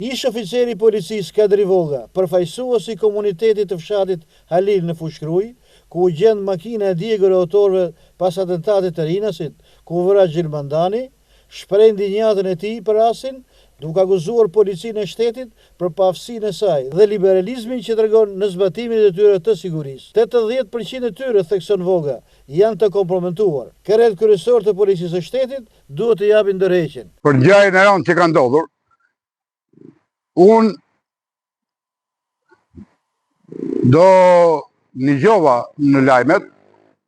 Ish oficeri i policisë Kadri Voga, përfaqësuesi i komunitetit të fshatit Halil në Fushkruj, ku u gjend makina e djegër e autorëve pas atentatit të Rinasit, ku vëra Gjilmandani, shpreh ndinjatën e tij për rastin, duke akuzuar policinë e shtetit për paaftësinë e saj dhe liberalizmin që tregon në zbatimin e detyrave të sigurisë. 80% e tyre, thekson Voga, janë të komprometuar. Kërret kryesor të policisë së shtetit duhet të japin ndërheqjen. Për ngjarjen e rëndë që ka ndodhur, unë do ngjova në lajmet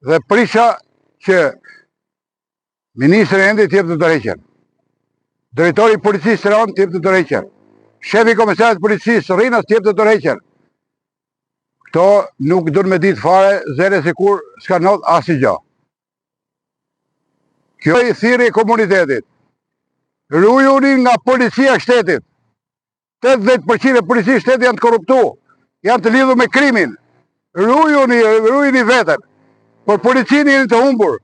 dhe prisha që ministri Endi të jep të ndërheqjen. Drejtori i policisë së Rëndë të jep të ndërheqjen. Shefi i komisariat të policisë Rrinas të jep të ndërheqjen. Këto nuk duhet me ditë fare zere sikur s'ka ndodhur asgjë. Kjo i thirrje e komunitetit. Rujuni nga policia e shtetit. 80% e policisë e shtetit janë të korruptuar, janë të lidhur me krimin. Rujuni veten. Por policinë jeni të humbur.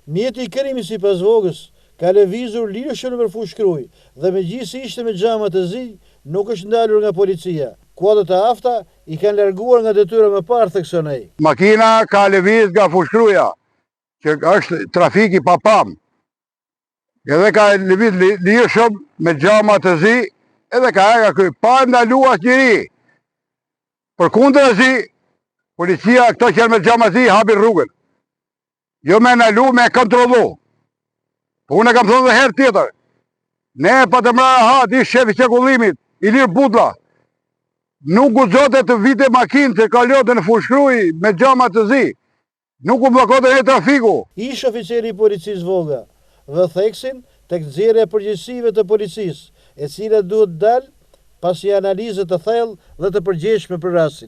Mjeti i krimit sipas Vogës ka lëvizur lirshëm nëpër Fushkruj dhe megjithëse ishte me xhama të zi, nuk është ndalur nga policia. Kuadrat e afta i kanë larguar nga detyra më parë, thekson ai. Makina ka lëviz nga Fushkruja, që është trafik i papam. Edhe ka lëviz lirshëm me xhama të zi, edhe ka ardhur këy pa ndalu asnjëri. Përkundrazi, policia këto që janë me xhama zi hapin rrugën. Jo me ndalu, me kontrollu. Po unë kam thënë dhe herë tjetër. Ne pa të mra rahat, ish shefi i çekullimit, Ilir Budlla. Nuk guxote të vite makinë që kalote në Fushkruj me xhama të zi. Nuk u bllokote e trafiku. Ish oficeri i policisë Voga dhe theksin tek nxjerrja e përgjegjësive të policisë, e cila duhet dalë pasi analizë të thellë dhe të përgjithshme për rastin.